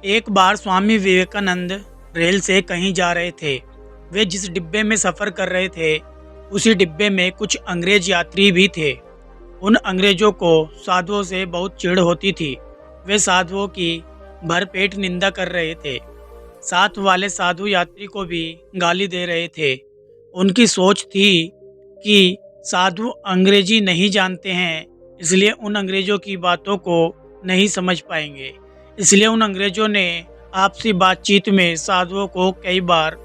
एक बार स्वामी विवेकानंद रेल से कहीं जा रहे थे। वे जिस डिब्बे में सफ़र कर रहे थे, उसी डिब्बे में कुछ अंग्रेज यात्री भी थे। उन अंग्रेजों को साधुओं से बहुत चिढ़ होती थी। वे साधुओं की भरपेट निंदा कर रहे थे। साथ वाले साधु यात्री को भी गाली दे रहे थे। उनकी सोच थी कि साधु अंग्रेजी नहीं जानते हैं, इसलिए उन अंग्रेजों की बातों को नहीं समझ पाएंगे। इसलिए उन अंग्रेजों ने आपसी बातचीत में साधुओं को कई बार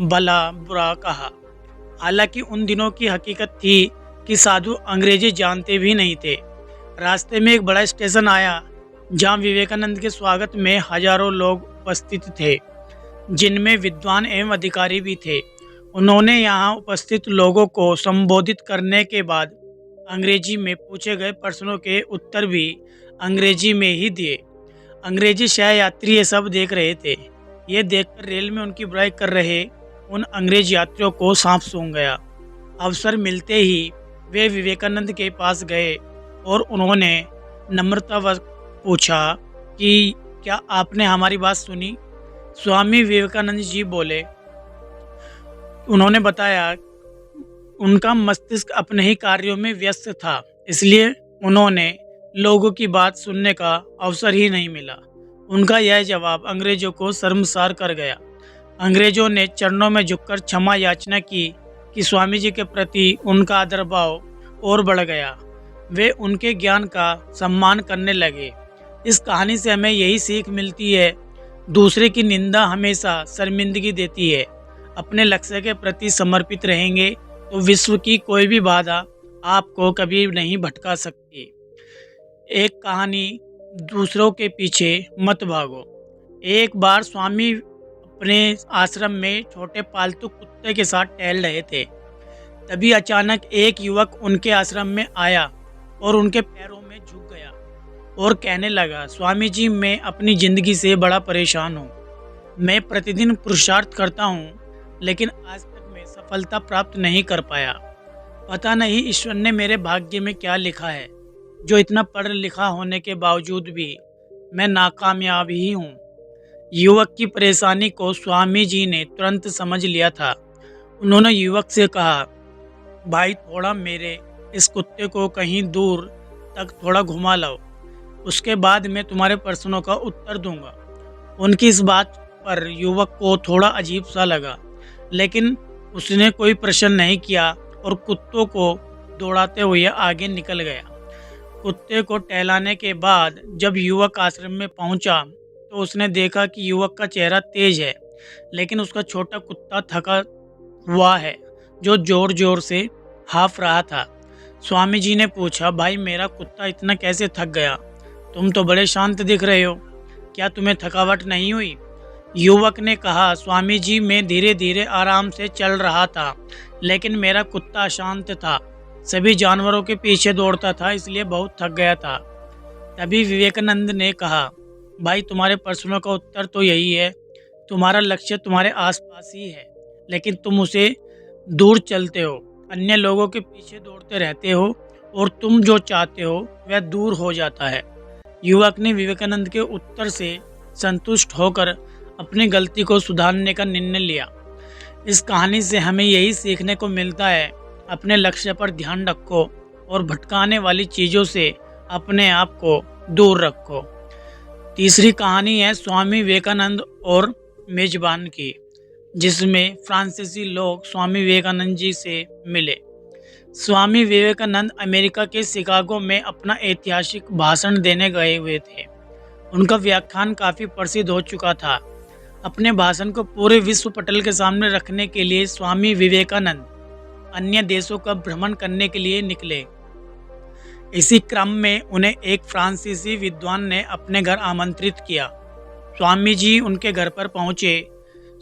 भला बुरा कहा। हालांकि उन दिनों की हकीकत थी कि साधु अंग्रेजी जानते भी नहीं थे। रास्ते में एक बड़ा स्टेशन आया, जहां विवेकानंद के स्वागत में हजारों लोग उपस्थित थे, जिनमें विद्वान एवं अधिकारी भी थे। उन्होंने यहाँ उपस्थित लोगों को संबोधित करने के बाद अंग्रेजी में पूछे गए प्रश्नों के उत्तर भी अंग्रेजी में ही दिए। अंग्रेजी सह यात्री ये सब देख रहे थे। ये देखकर रेल में उनकी बुराई कर रहे उन अंग्रेज यात्रियों को सांप सूंघ गया। अवसर मिलते ही वे विवेकानंद के पास गए और उन्होंने नम्रतावश पूछा कि क्या आपने हमारी बात सुनी? स्वामी विवेकानंद जी बोले। उन्होंने बताया उनका मस्तिष्क अपने ही कार्यों में व्यस्त था, इसलिए उन्होंने लोगों की बात सुनने का अवसर ही नहीं मिला। उनका यह जवाब अंग्रेजों को शर्मसार कर गया। अंग्रेजों ने चरणों में झुककर क्षमा याचना की कि स्वामी जी के प्रति उनका आदर भाव और बढ़ गया। वे उनके ज्ञान का सम्मान करने लगे। इस कहानी से हमें यही सीख मिलती है, दूसरे की निंदा हमेशा शर्मिंदगी देती है। अपने लक्ष्य के प्रति समर्पित रहेंगे तो विश्व की कोई भी बाधा आपको कभी नहीं भटका सकती। एक कहानी, दूसरों के पीछे मत भागो। एक बार स्वामी अपने आश्रम में छोटे पालतू कुत्ते के साथ टहल रहे थे। तभी अचानक एक युवक उनके आश्रम में आया और उनके पैरों में झुक गया और कहने लगा, स्वामी जी, मैं अपनी ज़िंदगी से बड़ा परेशान हूँ। मैं प्रतिदिन पुरुषार्थ करता हूँ, लेकिन आज तक मैं सफलता प्राप्त नहीं कर पाया। पता नहीं ईश्वर ने मेरे भाग्य में क्या लिखा है, जो इतना पढ़ लिखा होने के बावजूद भी मैं नाकामयाब ही हूँ। युवक की परेशानी को स्वामी जी ने तुरंत समझ लिया था। उन्होंने युवक से कहा, भाई, थोड़ा मेरे इस कुत्ते को कहीं दूर तक थोड़ा घुमा लाओ, उसके बाद मैं तुम्हारे प्रश्नों का उत्तर दूंगा। उनकी इस बात पर युवक को थोड़ा अजीब सा लगा, लेकिन उसने कोई प्रश्न नहीं किया और कुत्तों को दौड़ाते हुए आगे निकल गया। कुत्ते को टहलाने के बाद जब युवक आश्रम में पहुंचा तो उसने देखा कि युवक का चेहरा तेज है, लेकिन उसका छोटा कुत्ता थका हुआ है, जो जोर जोर से हाँफ रहा था। स्वामी जी ने पूछा, भाई, मेरा कुत्ता इतना कैसे थक गया? तुम तो बड़े शांत दिख रहे हो, क्या तुम्हें थकावट नहीं हुई? युवक ने कहा, स्वामी जी, मैं धीरे धीरे आराम से चल रहा था, लेकिन मेरा कुत्ता अशांत था, सभी जानवरों के पीछे दौड़ता था, इसलिए बहुत थक गया था। तभी विवेकानंद ने कहा, भाई, तुम्हारे प्रश्नों का उत्तर तो यही है। तुम्हारा लक्ष्य तुम्हारे आसपास ही है, लेकिन तुम उसे दूर चलते हो, अन्य लोगों के पीछे दौड़ते रहते हो और तुम जो चाहते हो वह दूर हो जाता है। युवक ने विवेकानंद के उत्तर से संतुष्ट होकर अपनी गलती को सुधारने का निर्णय लिया। इस कहानी से हमें यही सीखने को मिलता है, अपने लक्ष्य पर ध्यान रखो और भटकाने वाली चीज़ों से अपने आप को दूर रखो। तीसरी कहानी है स्वामी विवेकानंद और मेजबान की, जिसमें फ्रांसीसी लोग स्वामी विवेकानंद जी से मिले। स्वामी विवेकानंद अमेरिका के शिकागो में अपना ऐतिहासिक भाषण देने गए हुए थे। उनका व्याख्यान काफ़ी प्रसिद्ध हो चुका था। अपने भाषण को पूरे विश्व पटल के सामने रखने के लिए स्वामी विवेकानंद अन्य देशों का भ्रमण करने के लिए निकले। इसी क्रम में उन्हें एक फ्रांसीसी विद्वान ने अपने घर आमंत्रित किया। स्वामी जी उनके घर पर पहुंचे।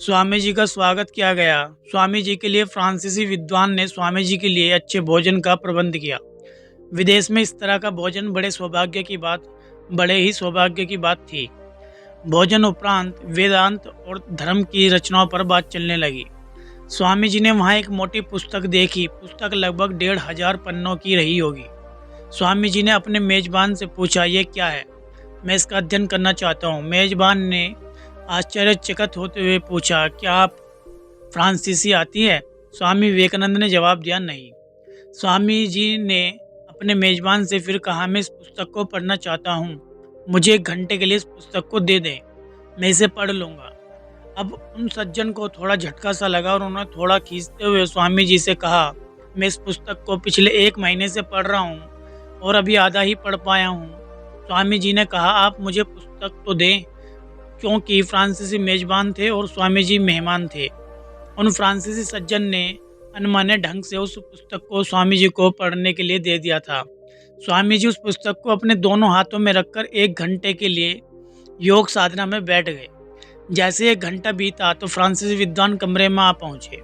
स्वामी जी का स्वागत किया गया। स्वामी जी के लिए फ्रांसीसी विद्वान ने स्वामी जी के लिए अच्छे भोजन का प्रबंध किया। विदेश में इस तरह का भोजन बड़े ही सौभाग्य की बात थी। भोजन उपरांत वेदांत और धर्म की रचनाओं पर बात चलने लगी। स्वामी जी ने वहाँ एक मोटी पुस्तक देखी। पुस्तक लगभग 1500 पन्नों की रही होगी। स्वामी जी ने अपने मेजबान से पूछा, ये क्या है? मैं इसका अध्ययन करना चाहता हूँ। मेजबान ने आश्चर्यचकित होते हुए पूछा, क्या आप फ्रांसीसी आती है? स्वामी विवेकानंद ने जवाब दिया, नहीं। स्वामी जी ने अपने मेजबान से फिर कहा, मैं इस पुस्तक को पढ़ना चाहता हूँ। मुझे 1 घंटे के लिए इस पुस्तक को दे दें, मैं इसे पढ़ लूँगा। अब उन सज्जन को थोड़ा झटका सा लगा और उन्होंने थोड़ा खींचते हुए स्वामी जी से कहा, मैं इस पुस्तक को पिछले 1 महीने से पढ़ रहा हूँ और अभी आधा ही पढ़ पाया हूँ। स्वामी जी ने कहा, आप मुझे पुस्तक तो दें, क्योंकि फ्रांसीसी मेजबान थे और स्वामी जी मेहमान थे। उन फ्रांसीसी सज्जन ने अनमने ढंग से उस पुस्तक को स्वामी जी को पढ़ने के लिए दे दिया था। स्वामी जी उस पुस्तक को अपने दोनों हाथों में रखकर 1 घंटे के लिए योग साधना में बैठ गए। जैसे 1 घंटा बीता तो फ्रांसीसी विद्वान कमरे में आ पहुंचे।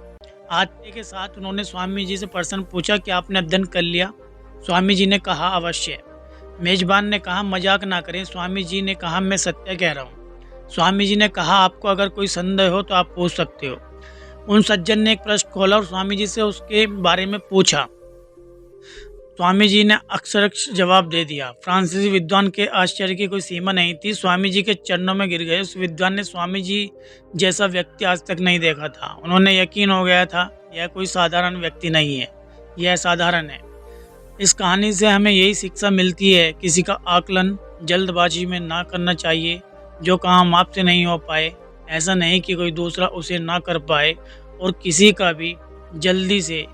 आते के साथ उन्होंने स्वामी जी से प्रश्न पूछा, कि आपने अध्ययन कर लिया? स्वामी जी ने कहा, अवश्य। मेजबान ने कहा, मजाक ना करें। स्वामी जी ने कहा, मैं सत्य कह रहा हूँ। स्वामी जी ने कहा, आपको अगर कोई संदेह हो तो आप पूछ सकते हो। उन सज्जन ने एक पृष्ठ खोला और स्वामी जी से उसके बारे में पूछा। स्वामी जी ने अक्षरश जवाब दे दिया। फ्रांसीसी विद्वान के आश्चर्य की कोई सीमा नहीं थी। स्वामी जी के चरणों में गिर गए। उस विद्वान ने स्वामी जी जैसा व्यक्ति आज तक नहीं देखा था। उन्होंने यकीन हो गया था, यह कोई साधारण व्यक्ति नहीं है, यह साधारण है। इस कहानी से हमें यही शिक्षा मिलती है, किसी का आकलन जल्दबाजी में ना करना चाहिए। जो काम आपसे नहीं हो पाए, ऐसा नहीं कि कोई दूसरा उसे ना कर पाए, और किसी का भी जल्दी से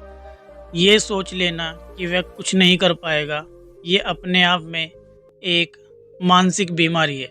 ये सोच लेना कि वह कुछ नहीं कर पाएगा, ये अपने आप में एक मानसिक बीमारी है।